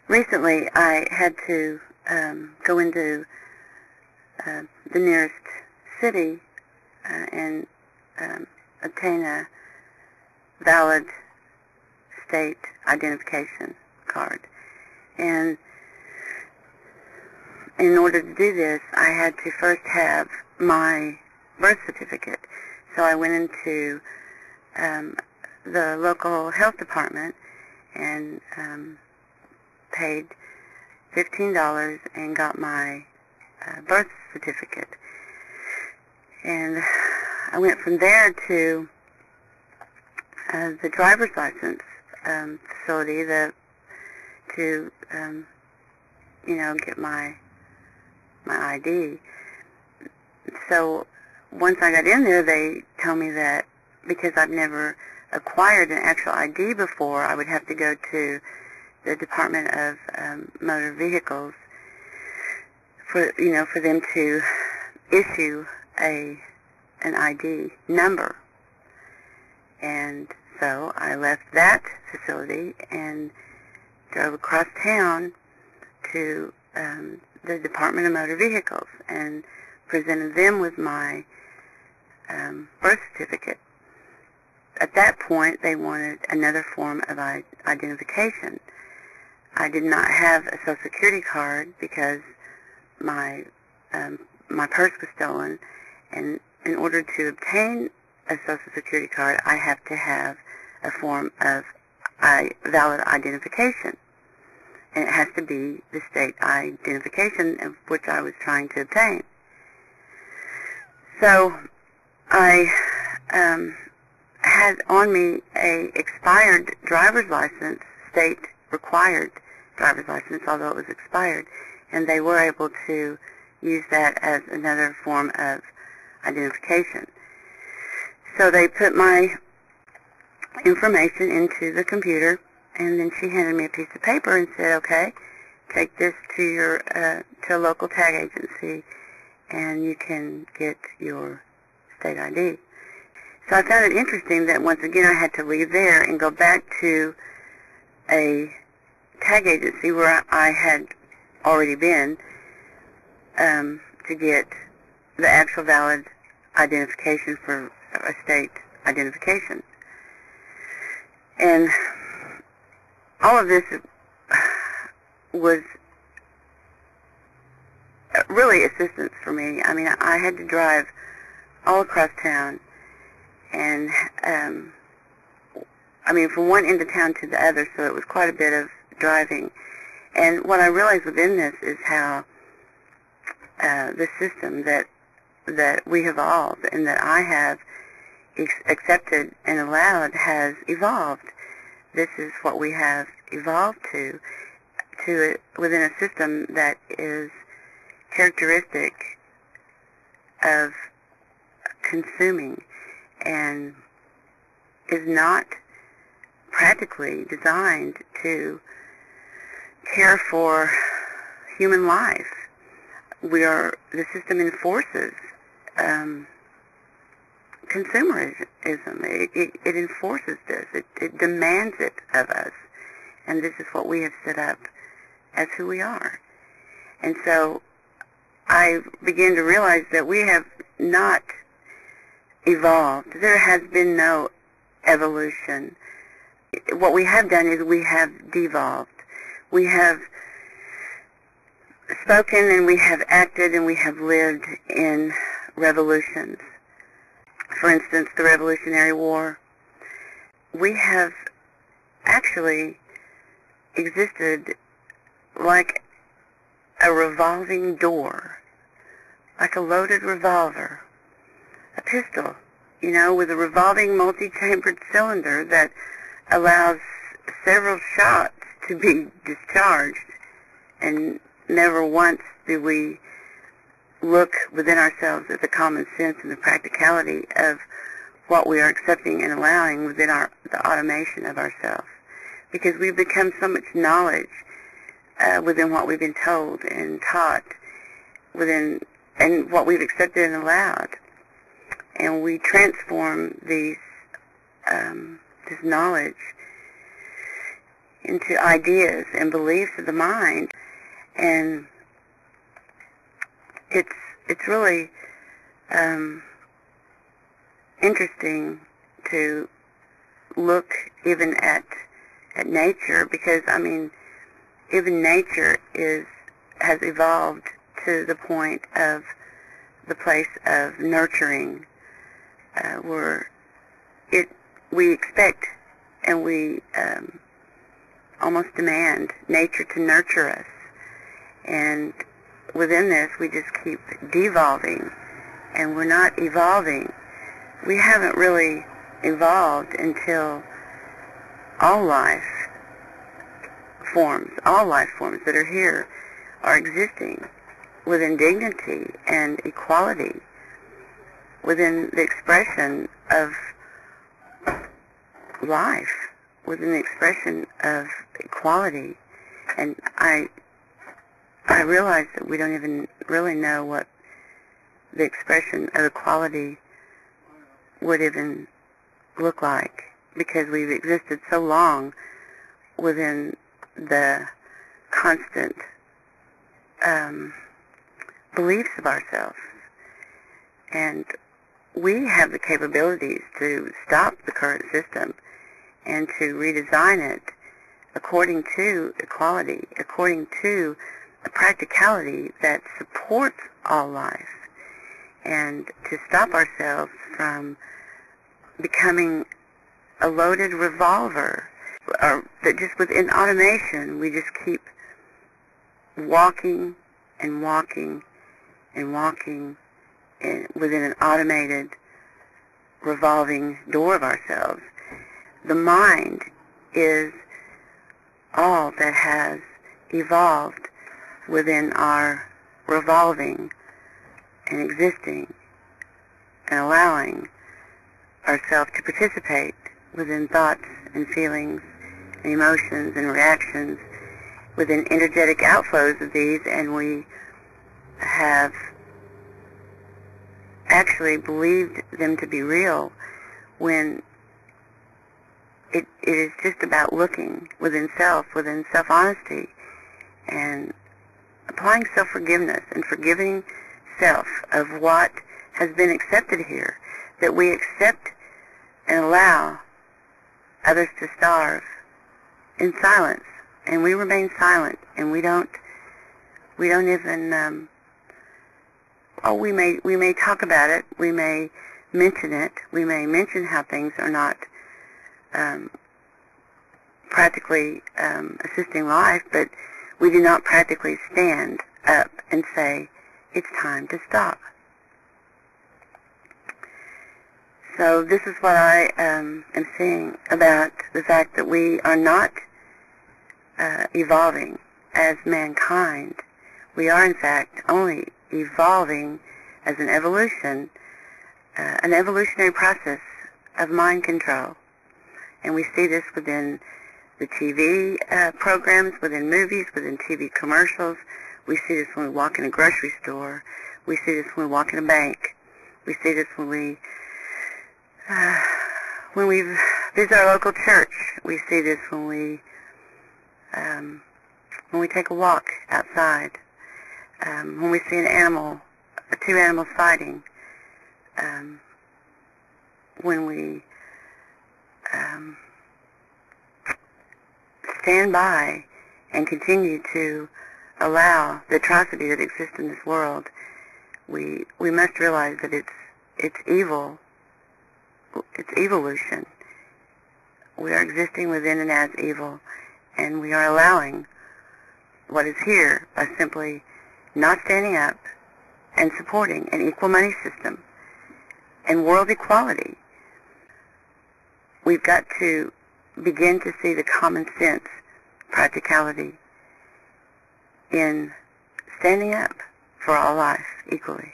recently I had to go into the nearest city and obtain a valid state identification card. And in order to do this, I had to first have my birth certificate. So I went into the local health department and paid $15 and got my birth certificate. And I went from there to the driver's license facility to get my ID. So once I got in there, they told me that because I've never acquired an actual ID before, I would have to go to the Department of Motor Vehicles for them to issue an ID number. And so I left that facility and drove across town to the Department of Motor Vehicles and presented them with my birth certificate. At that point, they wanted another form of identification. I did not have a Social Security card because my purse was stolen, and in order to obtain a Social Security card, I have to have a form of valid identification. And it has to be the state identification of which I was trying to obtain. So I had on me a expired driver's license, state required driver's license, although it was expired, and they were able to use that as another form of identification. So they put my information into the computer, and then she handed me a piece of paper and said, okay, take this to your to a local tag agency and you can get your state ID. So I found it interesting that once again I had to leave there and go back to a tag agency where I had already been to get the actual valid identification for a state identification. And all of this was really assistance for me. I mean, I had to drive all across town, and from one end of town to the other, so it was quite a bit of driving. And what I realized within this is how the system that we have evolved and that I have accepted and allowed has evolved. This is what we have evolved to within a system that is characteristic of consuming and is not practically designed to care for human life. The system enforces consumerism. It enforces this. It demands it of us. And this is what we have set up as who we are. And so I began to realize that we have not evolved. There has been no evolution. What we have done is we have devolved. We have spoken and we have acted and we have lived in revolutions. For instance, the Revolutionary War. We have actually existed like a revolving door, like a loaded revolver, a pistol, with a revolving multi-chambered cylinder that allows several shots to be discharged, and never once do we look within ourselves at the common sense and the practicality of what we are accepting and allowing within the automation of ourselves. Because we've become so much knowledge within what we've been told and taught, and what we've accepted and allowed. And we transform this knowledge into ideas and beliefs of the mind, and it's really interesting to look even at nature, because I mean, even nature has evolved to the point of the place of nurturing, where we expect and we almost demand nature to nurture us, and within this we just keep devolving, and we're not evolving. We haven't really evolved until all life forms that are here are existing within dignity and equality, within the expression of life, within the expression of equality. And I realize that we don't even really know what the expression of equality would even look like, because we've existed so long within the constant beliefs of ourselves. And we have the capabilities to stop the current system and to redesign it according to equality, according to a practicality that supports all life, and to stop ourselves from becoming a loaded revolver, or that just within automation we just keep walking and walking and walking within an automated revolving door of ourselves. The mind is all that has evolved within our revolving and existing and allowing ourselves to participate within thoughts and feelings and emotions and reactions, within energetic outflows of these, and we have actually believed them to be real, when it is just about looking within self-honesty, and applying self-forgiveness and forgiving self of what has been accepted here, that we accept and allow others to starve in silence, and we remain silent, and we don't even we may talk about it, we may mention it, we may mention how things are not practically assisting life, but we do not practically stand up and say, it's time to stop. So this is what I am seeing about the fact that we are not evolving as mankind. We are, in fact, only evolving as an evolutionary process of mind control. And we see this within the TV programs, within movies, within TV commercials. We see this when we walk in a grocery store. We see this when we walk in a bank. We see this when we visit our local church. We see this when we take a walk outside. When we see an animal, two animals fighting. When we stand by and continue to allow the atrocity that exists in this world, we must realize that it's evil. It's evolution. We are existing within and as evil, and we are allowing what is here by simply not standing up and supporting an equal money system and world equality. We've got to begin to see the common sense practicality in standing up for all life equally.